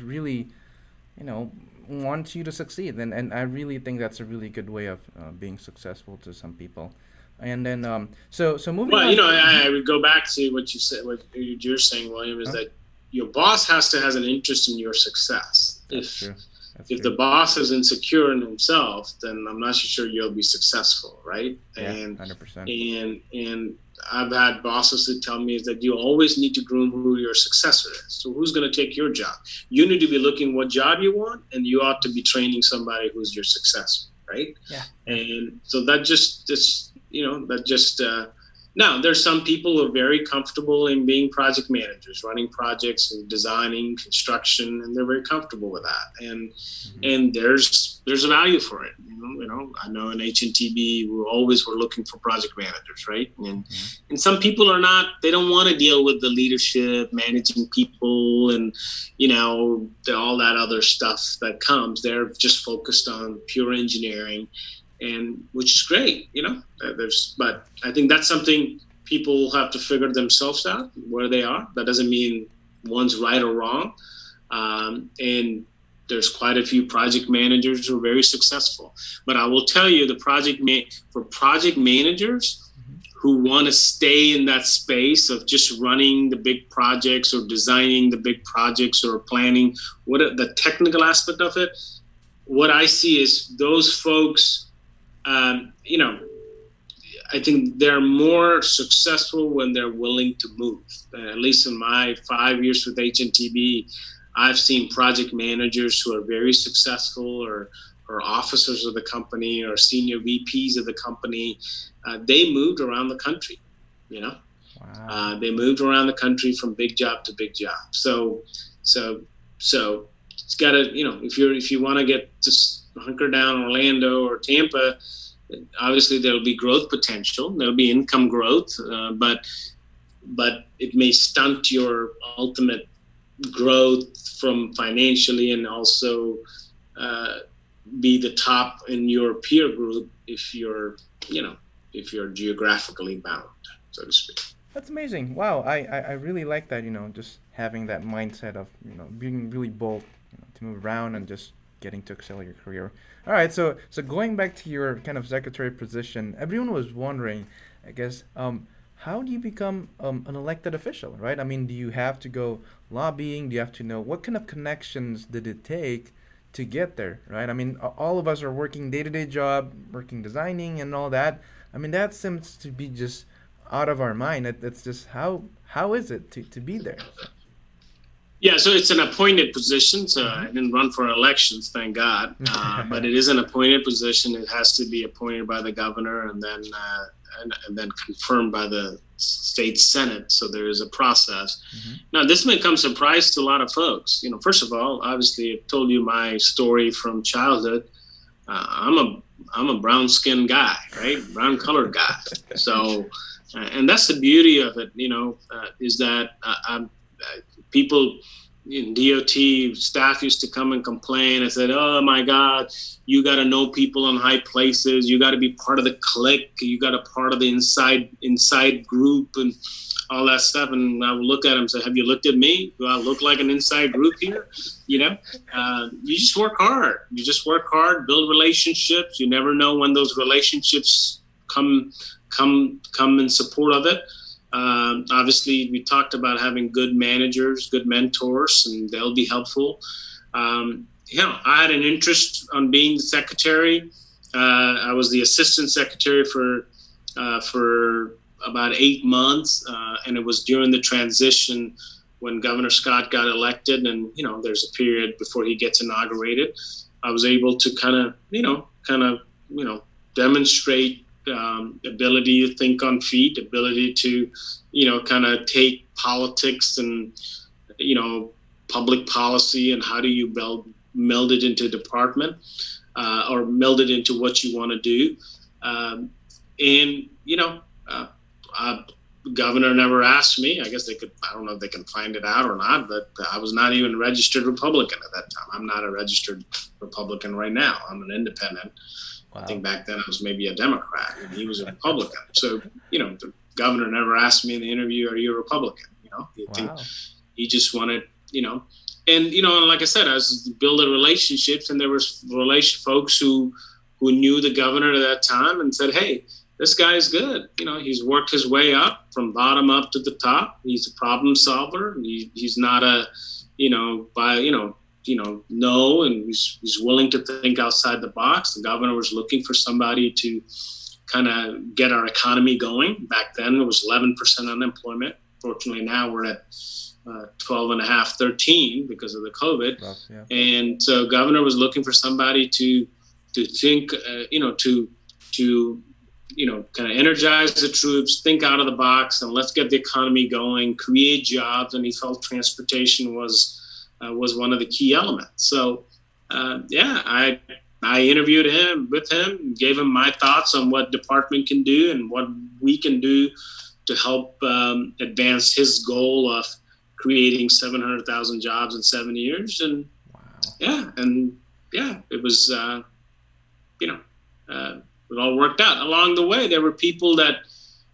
really, you know, wants you to succeed. And I really think that's a really good way of being successful to some people. And then, so moving Well, on. I would go back to what you said. What you're saying, William, is Huh? that your boss has to has an interest in your success. That's true. That's If true. the boss is insecure in himself, then I'm not so sure you'll be successful, right? Yeah, 100%. And I've had bosses who tell me is that you always need to groom who your successor is. So who's going to take your job? You need to be looking what job you want, and you ought to be training somebody who's your successor, right? Yeah, yeah. And so that just that just now there's some people who are very comfortable in being project managers, running projects and designing construction, and they're very comfortable with that. Hmm. And there's a value for it. I know in HNTB we always were looking for project managers, right? Hmm. And some people are not. They don't want to deal with the leadership, managing people, and all that other stuff that comes. They're just focused on pure engineering, and which is great. But I think that's something people have to figure themselves out where they are. That doesn't mean one's right or wrong. And there's quite a few project managers who are very successful. But I will tell you, for project managers who want to stay in that space of just running the big projects or designing the big projects or planning the technical aspect of it, what I see is those folks, you know, I think they're more successful when they're willing to move. At least in my 5 years with HNTB, I've seen project managers who are very successful, or officers of the company, or senior VPs of the company. They moved around the country, you know. Wow. They moved around the country from big job to big job. So, so it's got to, if you want to get to hunker down Orlando or Tampa, obviously there'll be growth potential, there'll be income growth, but it may stunt your ultimate growth from financially, and also uh, be the top in your peer group if you're geographically bound, so to speak. That's amazing. Wow, I really like that, just having that mindset of, being really bold, to move around and just getting to excel your career. All right, so going back to your kind of secretary position, everyone was wondering, I guess, how do you become an elected official, right? I mean, do you have to go lobbying? Do you have to know what kind of connections did it take to get there, right? I mean, all of us are working day-to-day job, working designing and all that. I mean, that seems to be just out of our mind. It's just how is it to be there? So, Yeah, so it's an appointed position. So I mm-hmm. didn't run for elections, thank God. But it is an appointed position. It has to be appointed by the governor, and then confirmed by the state senate. So there is a process. Mm-hmm. Now, this may come surprise to a lot of folks. First of all, obviously, I've told you my story from childhood. I'm a brown skinned guy, right? Brown colored guy. So, and that's the beauty of it. Is that people in DOT staff used to come and complain. I said, "Oh my God, you got to know people in high places. You got to be part of the clique. You got to part of the inside group and all that stuff." And I would look at him and say, "Have you looked at me? Do I look like an inside group here?" You just work hard. You just work hard, build relationships. You never know when those relationships come in support of it. Obviously, we talked about having good managers, good mentors, and they'll be helpful. I had an interest on being the secretary. I was the assistant secretary for about 8 months, and it was during the transition when Governor Scott got elected, and there's a period before he gets inaugurated. I was able to demonstrate ability to think on feet, ability to, kind of take politics and, public policy, and how do you meld it into a department, or meld it into what you want to do. And, governor never asked me. I guess I don't know if they can find it out or not, but I was not even a registered Republican at that time. I'm not a registered Republican right now. I'm an independent. I Wow. think back then I was maybe a Democrat, and he was a Republican. So, the governor never asked me in the interview, "Are you a Republican?" I think Wow. he just wanted, And like I said, I was building relationships, and there was folks who knew the governor at that time and said, "Hey, this guy's good. He's worked his way up from bottom up to the top. He's a problem solver. He's not a, no, and he's willing to think outside the box." The governor was looking for somebody to kind of get our economy going. Back then, it was 11% unemployment. Fortunately, now we're at 12.5, 13 because of the COVID. Rough, yeah. And so governor was looking for somebody to think, to kind of energize the troops, think out of the box, and let's get the economy going, create jobs. And he felt transportation was one of the key elements. So, I interviewed with him, gave him my thoughts on what department can do and what we can do to help advance his goal of creating 700,000 jobs in 7 years. And wow. it was, it all worked out. Along the way, there were people that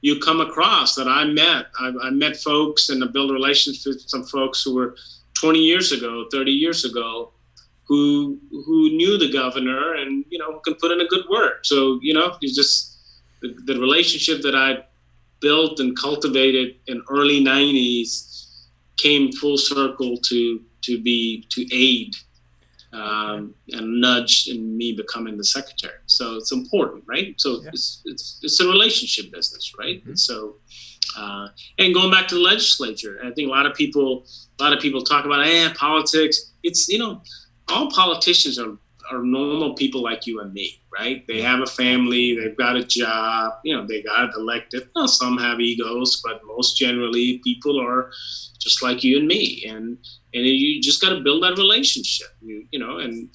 you come across that I met. I met folks and I built relationships with some folks who were 20 years ago, 30 years ago, who knew the governor and, could put in a good word. So, it's just the relationship that I built and cultivated in early 90s came full circle to aid and nudge in me becoming the secretary. So it's important, right? So it's a relationship business, right? Mm-hmm. And so, and going back to the legislature, I think a lot of people talk about politics. It's all politicians are normal people like you and me, right? They have a family, they've got a job, they got elected. Well, some have egos, but most generally people are just like you and me. And you just got to build that relationship, and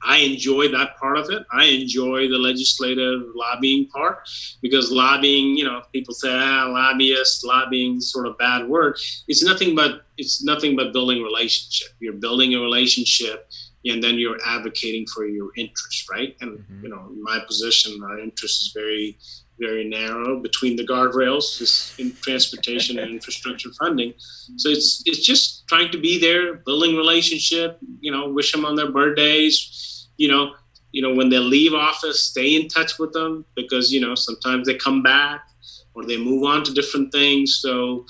I enjoy that part of it. I enjoy the legislative lobbying part because lobbying, people say, lobbying is sort of a bad word. It's nothing but building relationship. You're building a relationship and then you're advocating for your interests, right? And, in my position, our interest is very, very narrow between the guardrails, just in transportation and infrastructure funding. So it's just trying to be there, building relationship, wish them on their birthdays, when they leave office, stay in touch with them because, sometimes they come back or they move on to different things. So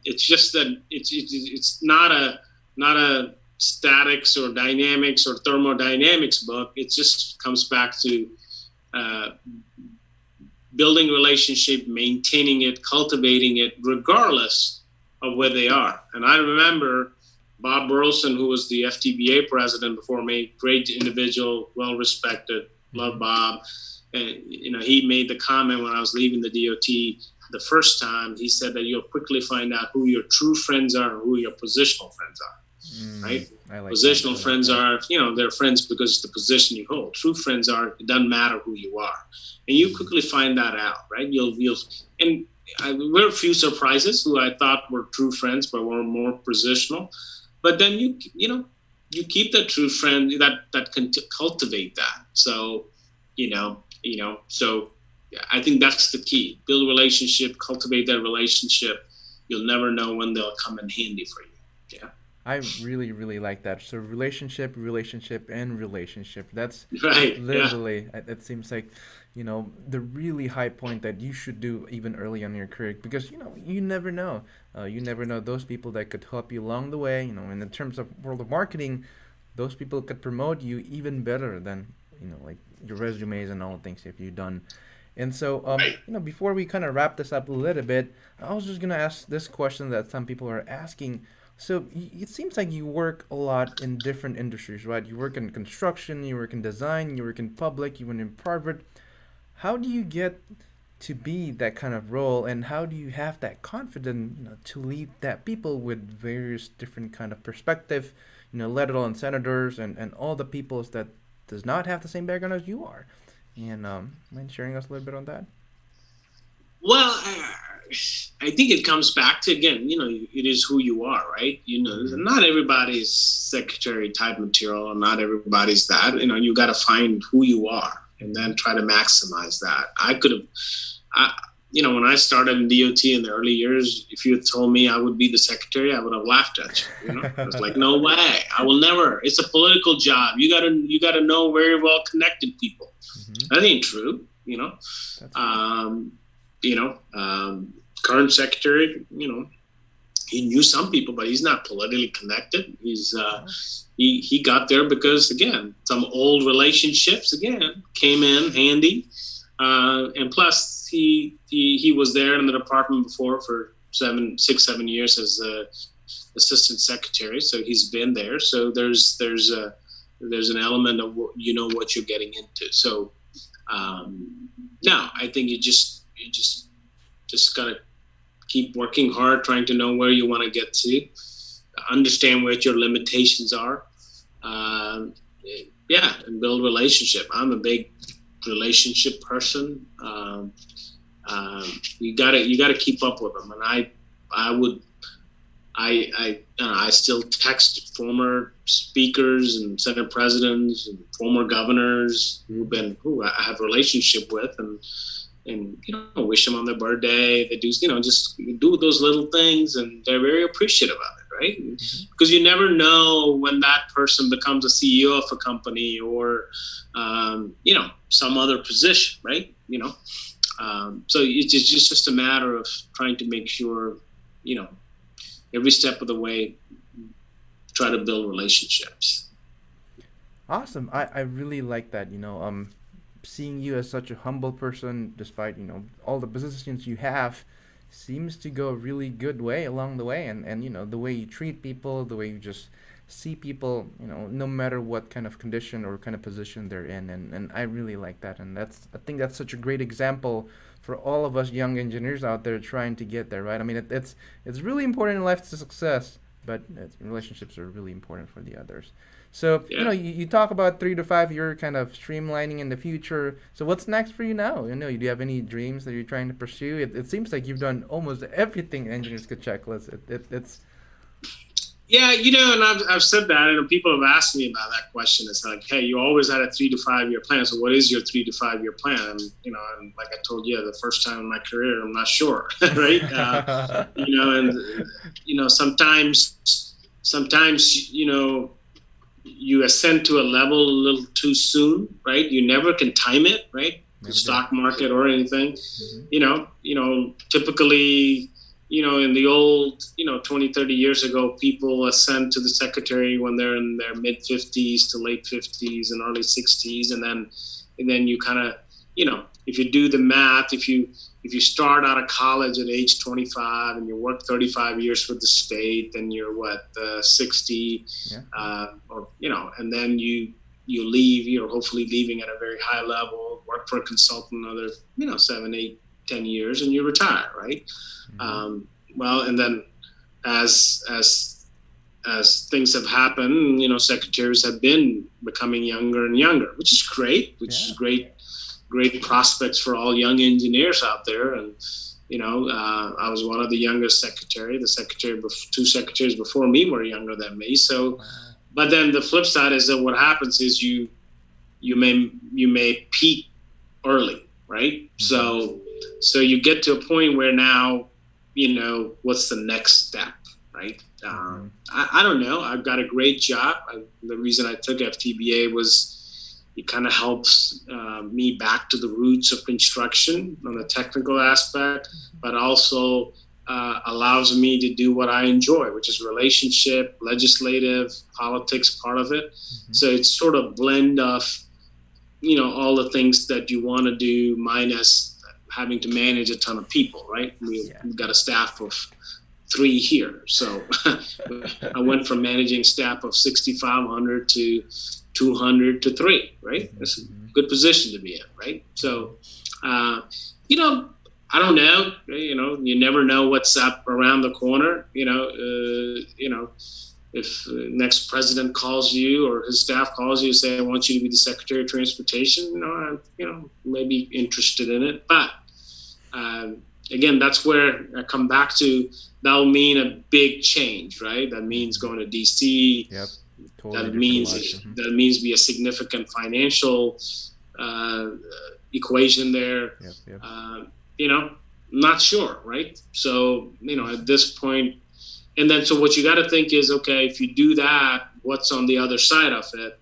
it's just that it's not a statics or dynamics or thermodynamics book. It just comes back to building relationship, maintaining it, cultivating it, regardless of where they are. And I remember Bob Burleson, who was the FTBA president before me, great individual, well-respected, love Bob. And, he made the comment when I was leaving the DOT the first time, he said that you'll quickly find out who your true friends are and who your positional friends are, right? Like positional friends are, they're friends because it's the position you hold. True friends are, it doesn't matter who you are. And you quickly find that out, right? There were a few surprises who I thought were true friends, but were more positional. But then you keep that true friend that can cultivate that. So, so I think that's the key. Build a relationship, cultivate that relationship. You'll never know when they'll come in handy for you. Yeah. I really, really like that. So relationship, and relationship. That's right. Literally, it seems like, the really high point that you should do even early on in your career because, you never know. You never know those people that could help you along the way. And in terms of world of marketing, those people could promote you even better than, like your resumes and all the things that you've done. And so, before we kind of wrap this up a little bit, I was just going to ask this question that some people are asking. So it seems like you work a lot in different industries, right? You work in construction, you work in design, you work in public, you work in private. How do you get to be that kind of role, and how do you have that confidence to lead that people with various different kind of perspective, let alone senators and all the peoples that does not have the same background as you are? And mind sharing us a little bit on that? Well, I think it comes back to, again, it is who you are, right? Not everybody's secretary type material, and not everybody's that. You got to find who you are and then try to maximize that. when I started in DOT in the early years, if you had told me I would be the secretary, I would have laughed at you. I was like, no way, I will never. It's a political job. You gotta know very well connected people. That ain't true. Current secretary, he knew some people, but he's not politically connected. He got there because, again, some old relationships came in handy, and plus he was there in the department before for 7 years as assistant secretary, so he's been there. So there's an element of what you're getting into. So now I think you just gotta keep working hard, trying to know where you want to get to, understand what your limitations are, and build relationship. I'm a big relationship person. You gotta keep up with them, and I still text former speakers and senate presidents and former governors who I have a relationship with, and wish them on their birthday. They do, just do those little things, and they're very appreciative of it, right? Because you never know when that person becomes a CEO of a company or, some other position, right? So it's just a matter of trying to make sure, every step of the way, try to build relationships. Awesome. I really like that, seeing you as such a humble person, despite all the positions you have, seems to go a really good way along the way, and the way you treat people, the way you just see people, no matter what kind of condition or kind of position they're in, and I really like that, and I think that's such a great example for all of us young engineers out there trying to get there, right? I mean, it's really important in life to success, but relationships are really important for the others. So, you talk about 3 to 5 year kind of streamlining in the future. So what's next for you now? Do you have any dreams that you're trying to pursue? It seems like you've done almost everything engineers could checklist. It's and I've said that, and people have asked me about that question. It's like, hey, you always had a 3 to 5 year plan. So what is your 3 to 5 year plan? And, and like I told you, the first time in my career, I'm not sure, right? Sometimes, you ascend to a level a little too soon, right? You never can time it, right? The stock market or anything. Typically, in the old, 20, 30 years ago, people ascend to the secretary when they're in their mid 50s to late 50s and early 60s. And then you kind of, if you do the math, if you start out of college at age 25 and you work 35 years for the state, then you're 60, and then you leave, you're hopefully leaving at a very high level, work for a consultant another, 7, 8, 10 years, and you retire, right? And then as things have happened, secretaries have been becoming younger and younger, which is great, is great prospects for all young engineers out there. And I was one of the youngest secretary. Two secretaries before me were younger than me. So, but then the flip side is that what happens is you may peak early, right? So you get to a point where now, what's the next step, right? I don't know. I've got a great job. The reason I took FTBA was it kind of helps me back to the roots of construction on the technical aspect, but also allows me to do what I enjoy, which is relationship, legislative, politics part of it. So it's sort of blend of, all the things that you want to do minus having to manage a ton of people, right? We've got a staff of 3 here. So I went from managing staff of 6,500 to 200 to 3, right? That's a good position to be in, right? So, I don't know, you never know what's up around the corner, if the next president calls you or his staff calls you and say, I want you to be the Secretary of Transportation, I'm maybe interested in it. But again, that's where I come back to, that'll mean a big change, right? That means going to DC. Yep. Totally that means be a significant financial equation there. Yep. Not sure, right? So, at this point, and then so what you got to think is, okay, if you do that, what's on the other side of it?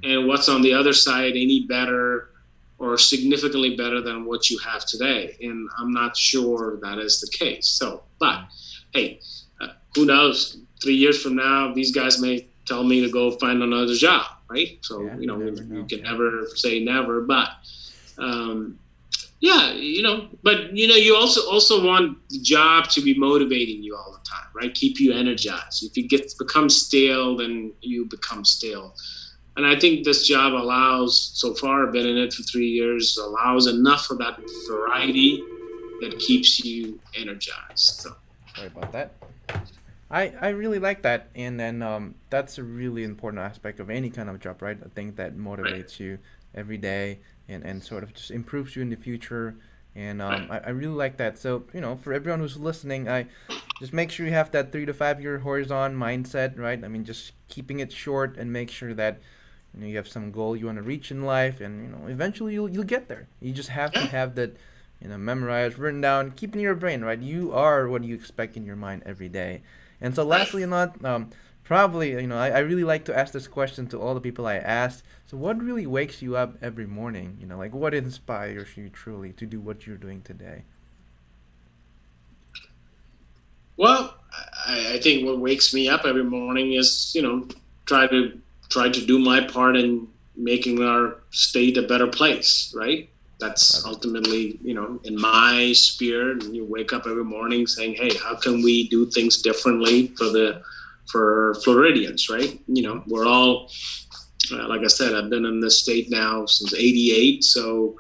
And what's on the other side any better or significantly better than what you have today? And I'm not sure that is the case. So, but hey, who knows? 3 years from now, these guys may tell me to go find another job, right? So, Yeah, you can never say never, but yeah, but you also want the job to be motivating you all the time, right? Keep you energized. If you become stale, then you become stale. And I think this job allows, so far I've been in it for 3 years, allows enough of that variety that keeps you energized. So Sorry about that. I really like that, and then that's a really important aspect of any kind of job, right? I think that right, motivates you every day, and sort of just improves you in the future, and right. I really like that. So for everyone who's listening, I just make sure you have that 3 to 5 year horizon mindset, right? I mean, just keeping it short and make sure that you have some goal you want to reach in life, and eventually you'll get there. You just have to Yeah. have that memorized, written down, keep in your brain, right? You are what you expect in your mind every day. And so, Right. lastly, not probably, I really like to ask this question to all the people I ask. So, what really wakes you up every morning? Like what inspires you truly to do what you're doing today? Well, I think what wakes me up every morning is, try to try to do my part in making our state a better place, right? That's Love it. ultimately, in my spirit. And you wake up every morning saying, "Hey, how can we do things differently for Floridians?" Right? Hmm. We're all, like I said, I've been in this state now since '88, so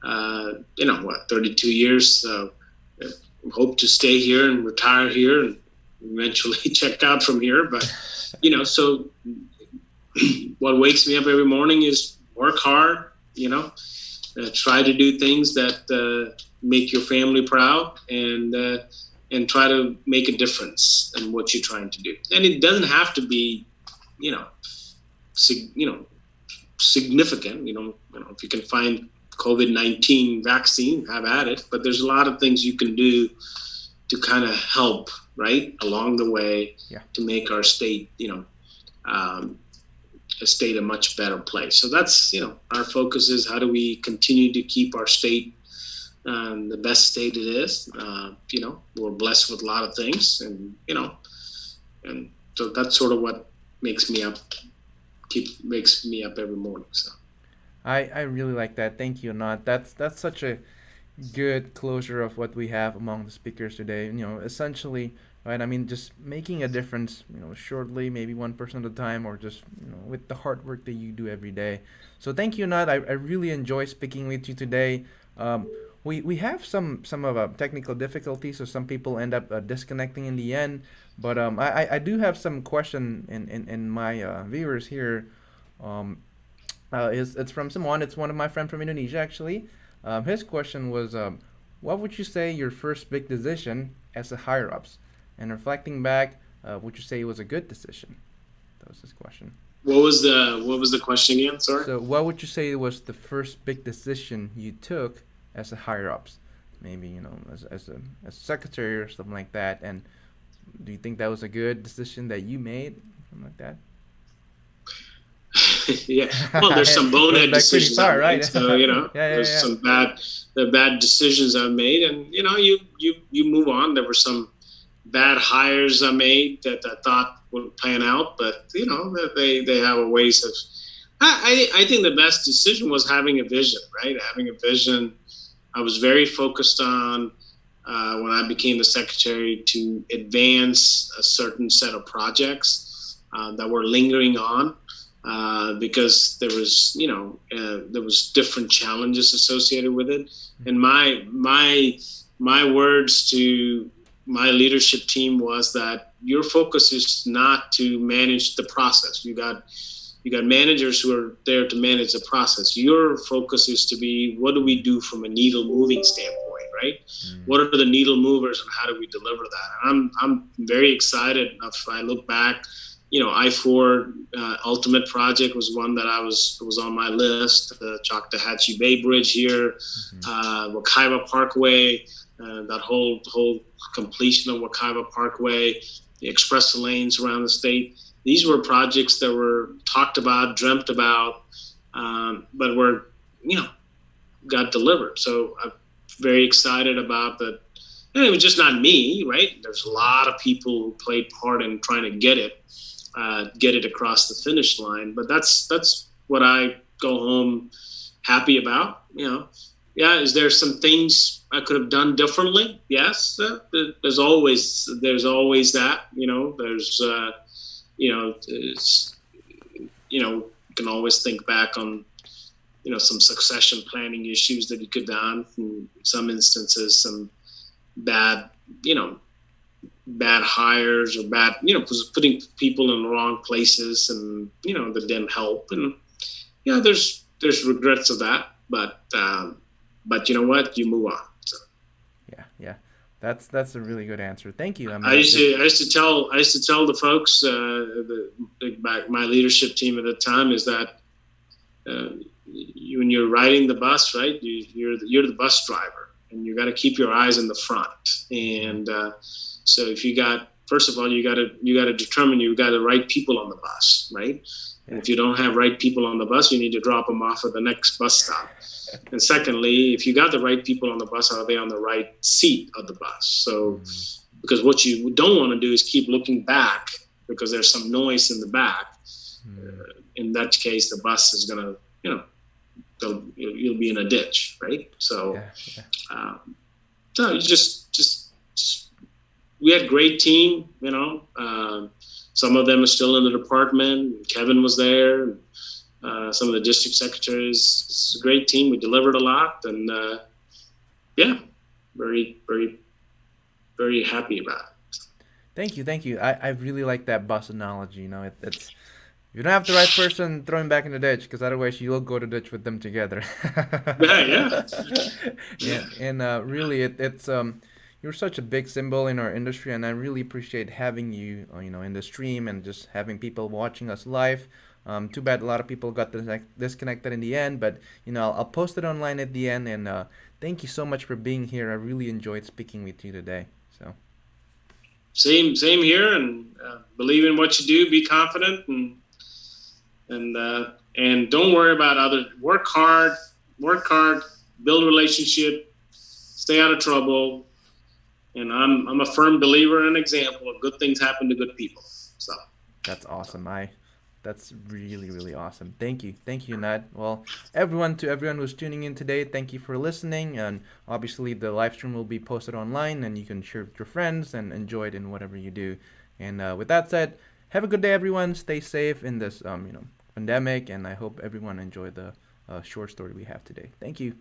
32 years. So hope to stay here and retire here and eventually check out from here. But so what wakes me up every morning is work hard. Try to do things that make your family proud, and try to make a difference in what you're trying to do. And it doesn't have to be, you know, sig- you know, significant. If you can find COVID-19 vaccine, have at it. But there's a lot of things you can do to kind of help right along the way Yeah. to make our state, um, a state a much better place. So that's our focus is how do we continue to keep our state the best state it is. We're blessed with a lot of things, and so that's sort of what makes me up makes me up every morning. So I really like that. Thank you, Not. That's such a good closure of what we have among the speakers today. Essentially, right? I mean, just making a difference. Shortly, maybe 1% at a time, or just with the hard work that you do every day. So thank you, Not. I really enjoy speaking with you today. We have some of technical difficulties, so some people end up disconnecting in the end. But I do have some question in my viewers here. Um, it's from someone. It's one of my friend from Indonesia actually. His question was, what would you say your first big decision as a higher ups? And reflecting back, would you say it was a good decision? That was his question. what was the question again? Sorry. So, what would you say was the first big decision you took as a higher ups? Maybe as a secretary or something like that. And do you think that was a good decision that you made, something like that? Yeah. Well, there's some Goes bonehead back pretty decisions I've far, right? made. So Yeah, there's yeah, some bad decisions I've made, and you move on. There were some bad hires I made that I thought would pan out, but they have a ways of. I think the best decision was having a vision, right? Having a vision. I was very focused on when I became the secretary to advance a certain set of projects that were lingering on because there was different challenges associated with it. And my words to my leadership team was that your focus is not to manage the process. You got managers who are there to manage the process. Your focus is to be, what do we do from a needle moving standpoint, right? Mm. What are the needle movers and how do we deliver that? And I'm very excited. If I look back, I-4 Ultimate Project was one that was on my list. The Choctawhatchee Bay Bridge here, Mm-hmm. Wakaiva Parkway. that whole completion of Wakaiva Parkway, the express lanes around the state. These were projects that were talked about, dreamt about, but were, got delivered. So I'm very excited about that. And it was just not me, right? There's a lot of people who played part in trying to get it across the finish line. But that's what I go home happy about. Yeah. Is there some things I could have done differently? Yes. There's always that. There's you can always think back on some succession planning issues that you could have done. In some instances, some bad bad hires or bad putting people in the wrong places, and that didn't help. And there's regrets of that, but you know what, you move on. So Yeah. That's a really good answer. Thank you. I I mean, used to tell the folks, my leadership team at the time, is that when you're riding the bus, right, you're the bus driver, and you got to keep your eyes in the front. And so if first of all, you got to determine you got the right people on the bus, right? And if you don't have right people on the bus, you need to drop them off at the next bus stop. And secondly, if you got the right people on the bus, are they on the right seat of the bus? So, because what you don't want to do is keep looking back because there's some noise in the back. In that case, the bus is going to, you'll be in a ditch, right? So, so you just we had a great team. Some of them are still in the department. Kevin was there. Some of the district secretaries. It's a great team. We delivered a lot, and very, very, very happy about it. Thank you. I really like that bus analogy. It's you don't have the right person throwing back in the ditch, because otherwise you'll go to ditch with them together. Yeah. Yeah, and really, it's you're such a big symbol in our industry, and I really appreciate having you, in the stream and just having people watching us live. Too bad a lot of people got disconnected in the end, but I'll post it online at the end. And thank you so much for being here. I really enjoyed speaking with you today. So same here, and believe in what you do. Be confident, and don't worry about others. Work hard, build a relationship, stay out of trouble. And I'm a firm believer and example of good things happen to good people. So that's awesome. That's really, really awesome. Thank you, Nat. Well, to everyone who's tuning in today, thank you for listening. And obviously, the live stream will be posted online, and you can share it with your friends and enjoy it in whatever you do. And with that said, have a good day, everyone. Stay safe in this, pandemic, and I hope everyone enjoyed the short story we have today. Thank you.